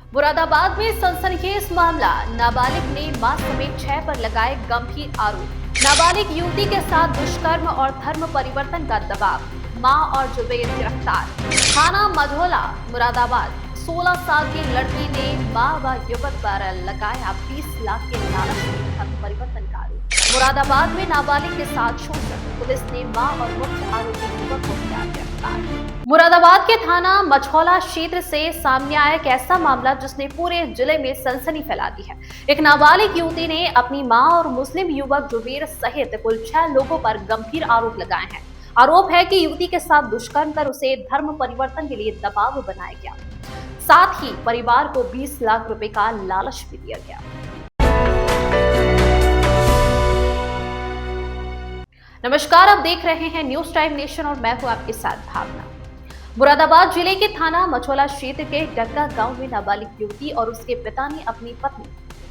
मुरादाबाद में सनसनीखेज मामला। नाबालिग ने मां समेत 6 पर लगाए गंभीर आरोप। नाबालिग युवती के साथ दुष्कर्म और धर्म परिवर्तन का दबाव। मां और जुबैर गिरफ्तार। थाना मझौला मुरादाबाद। 16 साल की लड़की ने मां व युवक पर लगाया 20 लाख के लालच में धर्म परिवर्तन का आरोप। मुरादाबाद में नाबालिग के साथ शोषण। पुलिस ने मां और मुख्य आरोपी युवक को किया गिरफ्तार। मुरादाबाद के थाना मझौला क्षेत्र से सामने आया एक ऐसा मामला जिसने पूरे जिले में सनसनी फैला दी है। एक नाबालिग युवती ने अपनी मां और मुस्लिम युवक जुबैर सहित कुल 6 लोगों पर गंभीर आरोप लगाए हैं। आरोप है कि युवती के साथ दुष्कर्म कर उसे धर्म परिवर्तन के लिए दबाव बनाया गया। साथ ही परिवार को 20 लाख रुपए का लालच भी दिया गया। नमस्कार, आप देख रहे हैं न्यूज टाइम नेशन और मैं हूं आपके साथ भावना। मुरादाबाद जिले के थाना मझौला क्षेत्र के डग्गा गांव में नाबालिग युवती और उसके पिता ने अपनी पत्नी,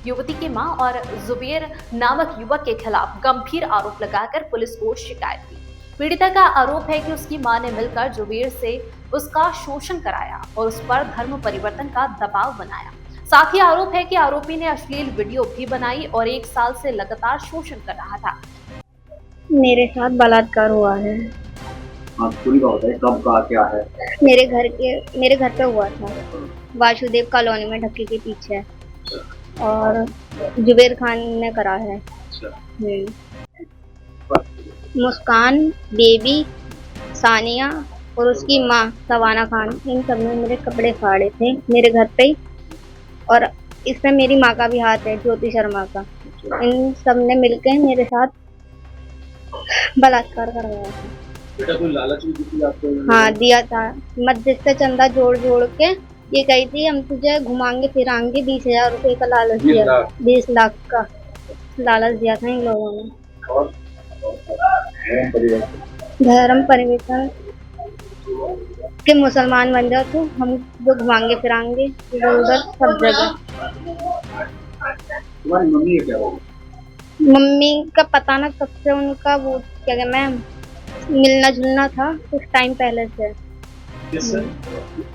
युवती की मां और जुबैर नामक युवक के खिलाफ गंभीर आरोप लगाकर पुलिस को शिकायत दी। पीड़िता का आरोप है कि उसकी मां ने मिलकर जुबैर से उसका शोषण कराया और उस पर धर्म परिवर्तन का दबाव बनाया। साथ ही आरोप है कि आरोपी ने अश्लील वीडियो भी बनाई और 1 साल से लगातार शोषण कर रहा था। मेरे साथ बलात्कार हुआ है। आप पूरी बात है, कब का क्या है? मेरे घर पे हुआ था, वासुदेव कॉलोनी में ढक्की के पीछे, और जुबैर खान ने करा है। मुस्कान, बेबी, सानिया और उसकी माँ सवाना खान, इन सब ने मेरे कपड़े फाड़े थे मेरे घर पे ही। और इसमें मेरी माँ का भी हाथ है, ज्योति शर्मा का। इन सब ने मिलकर मेरे साथ बलात्कार करवाया था। बेटा कोई लालच भी दी आपको? हाँ, दिया था। मस्जिद से चंदा जोड़ जोड़ के ये कही थी हम तुझे घुमाएंगे फिराएंगे, 20,000 रुपए का लालच दिया था। 20 लाख का लालच दिया था इन लोगों ने। और धर्म परिवर्तन के मुसलमान बन जाओ तो हम जो घुमाएंगे फिराएंगे इधर उधर सब जगह। तुम्हारी मम्मी क्या होगी? मम्मी का पता ना कब से उनका वो क्या कहते मैम मिलना जुलना था कुछ टाइम पहले से। किससे?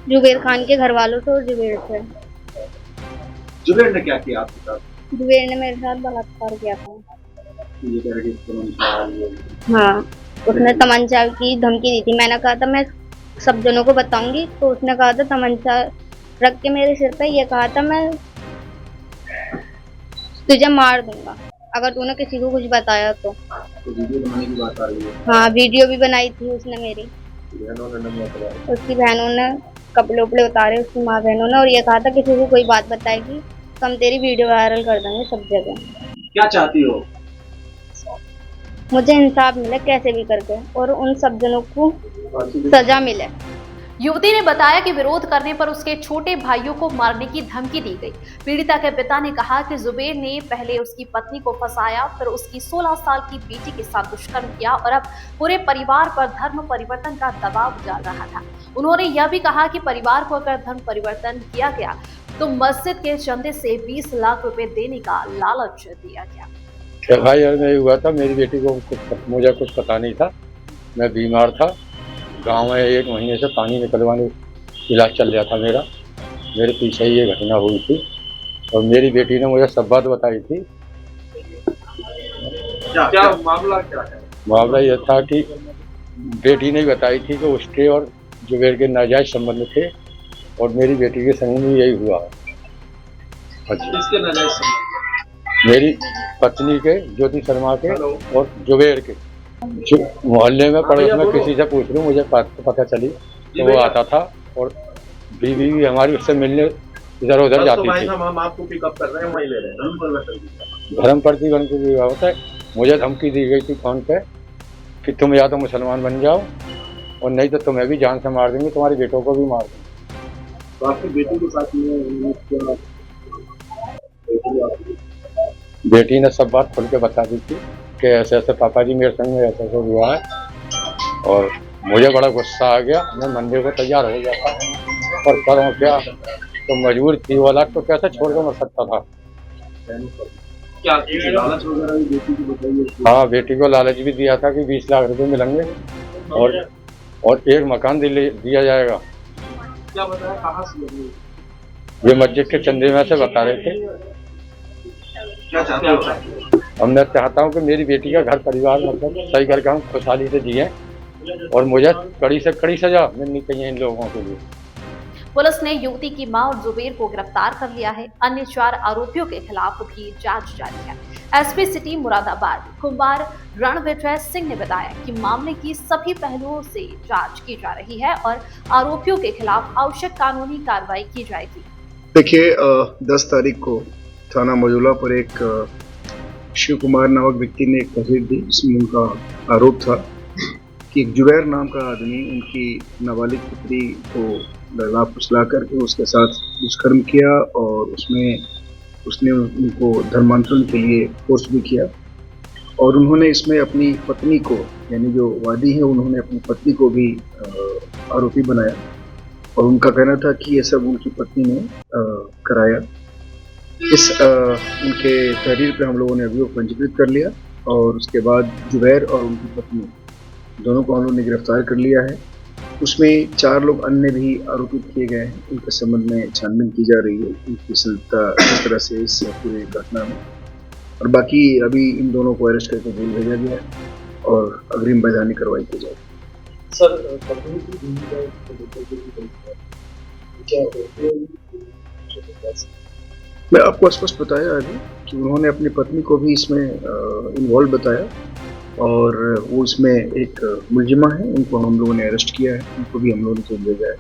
जुबैर खान के घर वालों से और जुबैर से। जुबैर ने क्या किया आपके साथ? जुबैर ने मेरे साथ बलात्कार किया था। ये कह रही थी हाँ, उसने तमंचा की धमकी दी थी। मैंने कहा था मैं सब जनों को बताऊंगी, तो उसने कहा था तमंचा रख के मेरे सिर पे ये कहा था मैं तुझे मार दूंगा अगर तूने किसी को कुछ बताया तो। वीडियो बनाने की बात आ रही है। हाँ, वीडियो भी बनाई थी उसने मेरी। उसकी बहनों ने कपड़े उपड़े उतारे, उसकी माँ बहनों ने, और ये कहा था किसी को कोई बात बताएगी तो हम तेरी वीडियो वायरल कर देंगे सब जगह। क्या चाहती हो? मुझे इंसाफ मिले कैसे भी करके, और उन सब जनों को सजा मिले। युवती ने बताया कि विरोध करने पर उसके छोटे भाइयों को मारने की धमकी दी गई। पीड़िता के पिता ने कहा कि जुबैर ने पहले उसकी पत्नी को फंसाया, फिर उसकी 16 साल की बेटी के साथ दुष्कर्म किया और अब पूरे परिवार पर धर्म परिवर्तन का दबाव डाल रहा था। उन्होंने यह भी कहा कि परिवार को अगर धर्म परिवर्तन किया गया तो मस्जिद के चंदे से 20 लाख रुपए देने का लालच दिया गया। भाई यार नहीं हुआ था, मेरी बेटी को मुझे कुछ पता नहीं था। मैं बीमार था, गांव में 1 महीने से पानी निकलवाने इलाज चल रहा था मेरा। मेरे पीछे ही ये घटना हुई थी और मेरी बेटी ने मुझे सब बात बताई थी। क्या मामला क्या है? मामला यह था कि बेटी ने बताई थी कि उसके और जुबैर के नाजायज संबंध थे और मेरी बेटी के संग में यही हुआ। किसके नाजायज संबंध? मेरी पत्नी के, ज्योति शर्मा के और जुबैर के। मोहल्ले में पड़ोस में किसी से पूछ लूं, मुझे पता चली तो वो आता था और बीवी भी हमारी उससे मिलने इधर उधर जाती थी। हम आपको पिकअप कर रहे हैं, वहीं ले रहे हैं। धर्म प्रतिबंध की विवाह होता है। मुझे धमकी दी गई थी फोन पे कि तुम या तो मुसलमान बन जाओ और नहीं तो तुम्हें भी जान से मार देंगे, तुम्हारे बेटों को भी मार देंगे। तो आपकी बेटी के साथ बेटी ने सब बात खुल के बता दी थी कि ऐसे ऐसे पापा जी मेरे संग में ऐसा ऐसा हुआ है। और मुझे बड़ा गुस्सा आ गया। मैं मंदिर को तैयार हो गया था, पर करूँ क्या, तो मजबूर थी। वो लाख तो कैसे छोड़ के मर सकता था। क्या लालच वगैरह भी बेटी को बताइए? हाँ, बेटी को लालच भी दिया था कि 20 लाख रुपए मिलेंगे और 1 मकान दिया जाएगा। क्या बताया, कहाँ से? ये मस्जिद के चंदे में से बता रहे थे। क्या चाहते हो? अब मैं चाहता हूँ कि मेरी बेटी का घर परिवार मतलब सही करके हम खुशहाली से जिए और मुझे कड़ी से कड़ी सजा मिलनी चाहिए इन लोगों के लिए। पुलिस ने युवती की मां और जुबेर को गिरफ्तार कर लिया है। अन्य 4 आरोपियों के खिलाफ भी जांच जारी है। एसपी सिटी मुरादाबाद कुमार रणविजय सिंह ने बताया कि मामले की सभी पहलुओं से जांच की जा रही है और आरोपियों के खिलाफ आवश्यक कानूनी कार्रवाई की जाएगी। देखिए 10 तारीख को थाना मजोला पर एक शिव कुमार नामक व्यक्ति ने एक तहरीर दी, जिसमें उनका आरोप था कि एक जुबैर नाम का आदमी उनकी नाबालिग पुत्री को लड़ा फुसला करके उसके साथ दुष्कर्म किया और उसने उनको धर्मांतरण के लिए फोर्स भी किया और उन्होंने इसमें अपनी पत्नी को, यानी जो वादी है, उन्होंने अपनी पत्नी को भी आरोपी बनाया और उनका कहना था कि ये सब उनकी पत्नी ने कराया। इस उनके तहरीर पे हम लोगों ने अभियोग पंजीकृत कर लिया और उसके बाद जुबैर और उनकी पत्नी दोनों को हम लोगों ने गिरफ्तार कर लिया है। उसमें 4 लोग अन्य भी आरोपित किए गए हैं। उनके संबंध में छानबीन की जा रही है उनकी संलिप्तता किस तरह से इस पूरी घटना में, और बाकी अभी इन दोनों को अरेस्ट करके जेल भेजा गया है और अग्रिम वैधानिक कार्रवाई की जाएगी। सर मैं आपको स्पष्ट बताया अभी कि उन्होंने अपनी पत्नी को भी इसमें इन्वॉल्व बताया और वो इसमें एक मुलजिमा है, उनको हम लोगों ने अरेस्ट किया है, उनको भी हम लोगों ने जेल भेजा है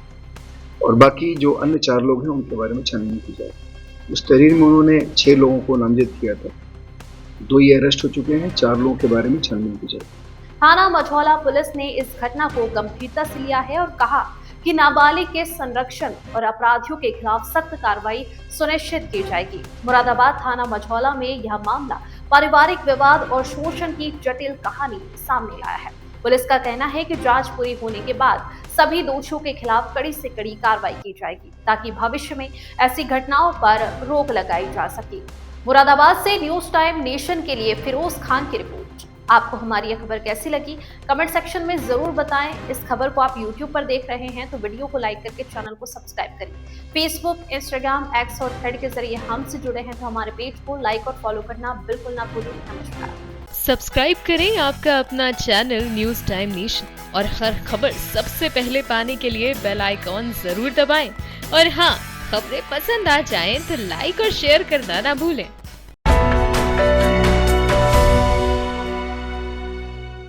और बाकी जो अन्य 4 लोग हैं उनके बारे में छानबीन की जाए। उस तहरीर में उन्होंने 6 लोगों को नामजद किया था, 2 ये अरेस्ट हो चुके हैं, 4 लोगों के बारे में छानबीन की जाए। थाना मझौला पुलिस ने इस घटना को गंभीरता से लिया है और कहा कि नाबालिग के संरक्षण और अपराधियों के खिलाफ सख्त कार्रवाई सुनिश्चित की जाएगी। मुरादाबाद थाना मझौला में यह मामला पारिवारिक विवाद और शोषण की जटिल कहानी सामने लाया है। पुलिस का कहना है कि जांच पूरी होने के बाद सभी दोषियों के खिलाफ कड़ी से कड़ी कार्रवाई की जाएगी ताकि भविष्य में ऐसी घटनाओं पर रोक लगाई जा सके। मुरादाबाद से न्यूज टाइम नेशन के लिए फिरोज खान की रिपोर्ट। आपको हमारी यह खबर कैसी लगी कमेंट सेक्शन में जरूर बताएं। इस खबर को आप YouTube पर देख रहे हैं तो वीडियो को लाइक करके चैनल को सब्सक्राइब करें। फेसबुक, इंस्टाग्राम, एक्स और थ्रेड के जरिए हमसे जुड़े हैं तो हमारे पेज को लाइक और फॉलो करना बिल्कुल ना भूलें। नमस्कार। सब्सक्राइब करें आपका अपना चैनल न्यूज टाइम नेशन और हर खबर सबसे पहले पाने के लिए बेल आइकॉन जरूर दबाएं। और हाँ, खबरें पसंद आ जाएं तो लाइक और शेयर करना ना भूलें।